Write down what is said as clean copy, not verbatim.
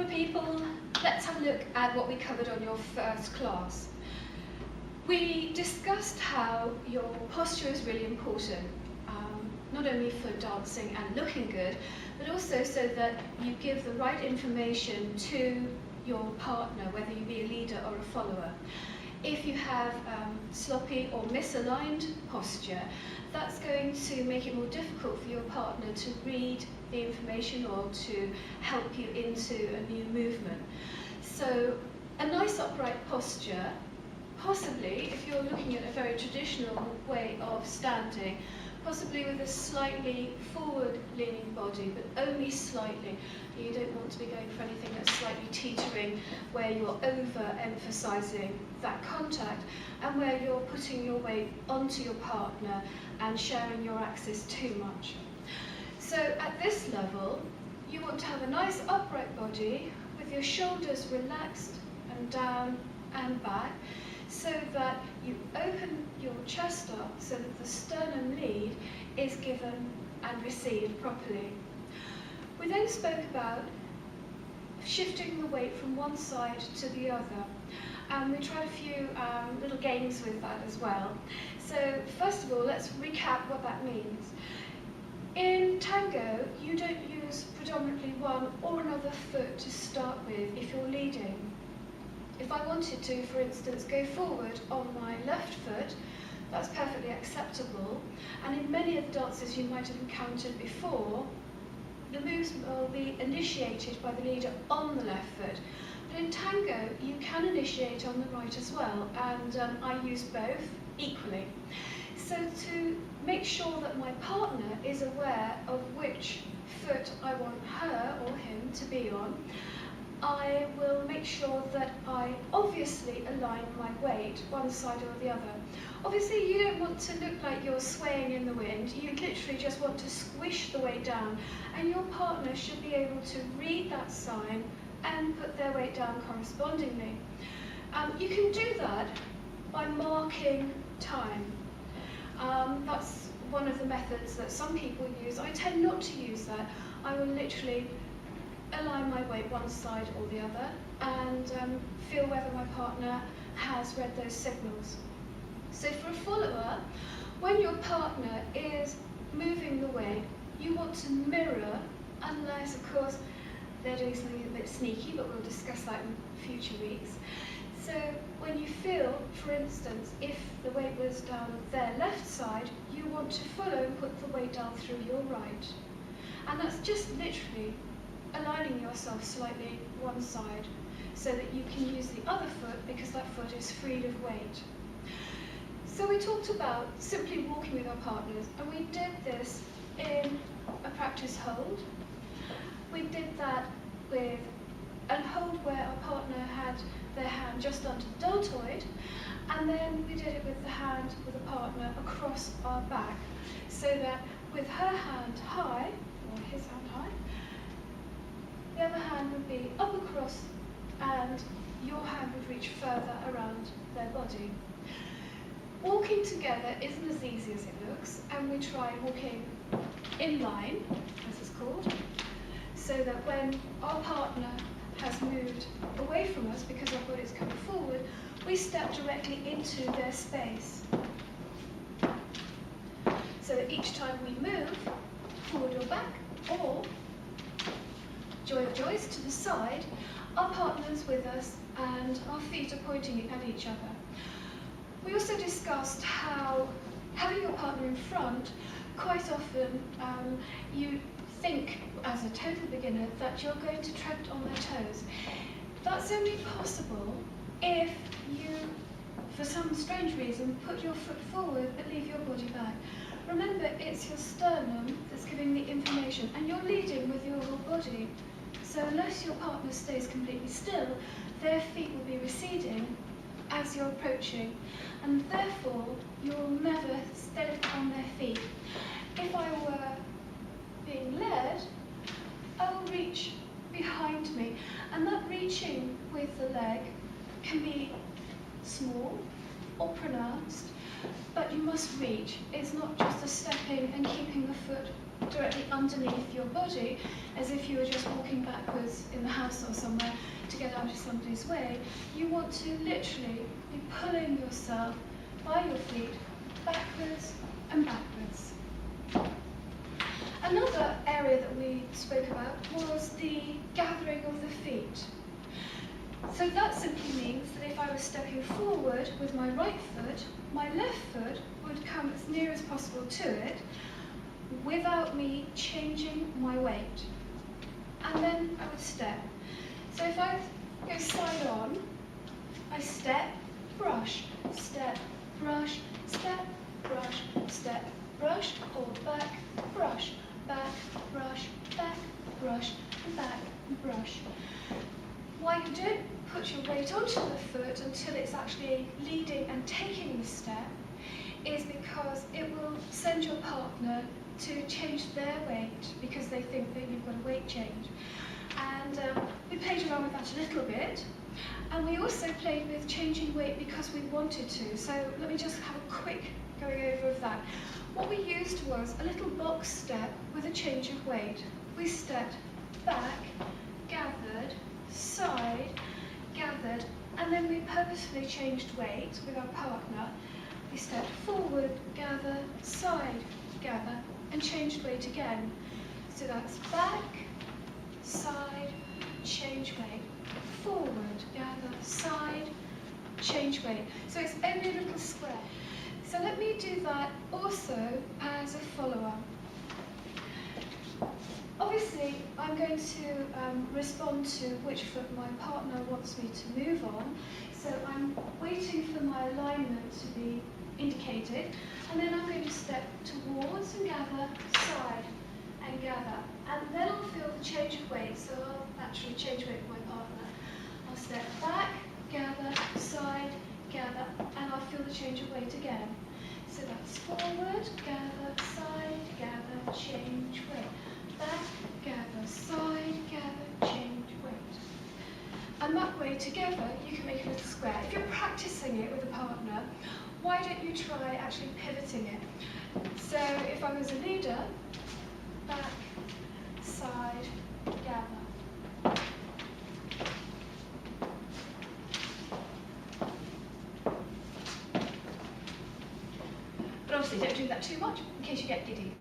Marlborough people, let's have a look at what we covered on your first class. We discussed how your posture is really important, not only for dancing and looking good, but also so that you give the right information to your partner, whether you be a leader or a follower. If you have sloppy or misaligned posture, that's going to make it more difficult for your partner to read the information or to help you into a new movement. So a nice upright posture, possibly if you're looking at a very traditional way of standing, possibly with a slightly forward leaning body, but only slightly. You don't want to be going for anything that's slightly teetering, where you're over-emphasizing that contact and where you're putting your weight onto your partner and sharing your axis too much. So at this level, you want to have a nice upright body with your shoulders relaxed and down and back, so that you open your chest up so that the sternum lead is given and received properly. We then spoke about shifting the weight from one side to the other, and we tried a few little games with that as well. So first of all, let's recap what that means. In Tango, you don't use predominantly one or another foot to start with if you're leading. If I wanted to, for instance, go forward on my left foot, that's perfectly acceptable. And in many of the dances you might have encountered before, the moves will be initiated by the leader on the left foot. But in Tango, you can initiate on the right as well, and I use both equally. So to make sure that my partner is aware of which foot I want her or him to be on, I will make sure that I obviously align my weight one side or the other. Obviously you don't want to look like you're swaying in the wind, you literally just want to squish the weight down, and your partner should be able to read that sign and put their weight down correspondingly. You can do that by marking time. That's one of the methods that some people use. I tend not to use that. I will literally align my weight one side or the other and feel whether my partner has read those signals. So for a follower, when your partner is moving the weight, you want to mirror, unless of course they're doing something a bit sneaky, but we'll discuss that in future weeks. So when you feel, for instance, if the weight was down their left side, you want to follow and put the weight down through your right. And that's just literally aligning yourself slightly one side so that you can use the other foot because that foot is freed of weight. So we talked about simply walking with our partners, and we did this in a practice hold. We did that with a hold where our partner had their hand just under the deltoid, and then we did it with the hand with a partner across our back, so that with her hand high, or his hand high, the other hand would be up across and your hand would reach further around their body. Walking together isn't as easy as it looks, and we try walking in line, as it's called, so that when our partner has moved away from us because our body's coming forward, we step directly into their space. So that each time we move, forward or back, or joy of joys to the side, our partner's with us and our feet are pointing at each other. We also discussed how having your partner in front, quite often you think as a total beginner that you're going to tread on their toes. That's only possible if you, for some strange reason, put your foot forward but leave your body back. Remember, it's your sternum that's giving the information, and you're leading with your whole body. So unless your partner stays completely still, their feet will be receding as you're approaching, and therefore you'll never stay on their feet. If I were being led, I will reach behind me, and that reaching with the leg can be small or pronounced, but you must reach. It's not just a stepping and keeping the foot directly underneath your body, as if you were just walking backwards in the house or somewhere to get out of somebody's way. You want to literally be pulling yourself by your feet backwards and backwards. Another area that we spoke about was the gathering of the feet. So that simply means that if I was stepping forward with my right foot, my left foot would come as near as possible to it without me changing my weight. And then I would step. So if I go side on, I step, brush, step, brush, step, brush, step, brush, hold back, brush, back, brush, back, brush, back, brush. Why you don't put your weight onto the foot until it's actually leading and taking the step is because it will send your partner to change their weight because they think that you've got a weight change. And we played around with that a little bit, and we also played with changing weight because we wanted to. So let me just have a quick going over of that. What we used was a little box step with a change of weight. We stepped back, gathered, side, gathered, and then we purposefully changed weight with our partner. We stepped forward, gather, side, gather, and changed weight again. So that's back, side, change weight, forward, gather, side, change weight. So it's only a little square. So let me do that also as a follow-up. Obviously, I'm going to respond to which foot my partner wants me to move on. So I'm waiting for my alignment to be indicated, and then I'm going to step towards and gather, side and gather. And then I'll feel the change of weight, so I'll actually change weight with my partner. I'll step back, gather, side, gather, and I'll feel the change of weight again. So that's forward, gather, side, gather, change weight. Back, gather, side, gather, change weight. And that way together you can make a little square. If you're practicing it with a partner, why don't you try actually pivoting it? So if I was a leader, back, side, gather. But obviously don't do that too much in case you get giddy.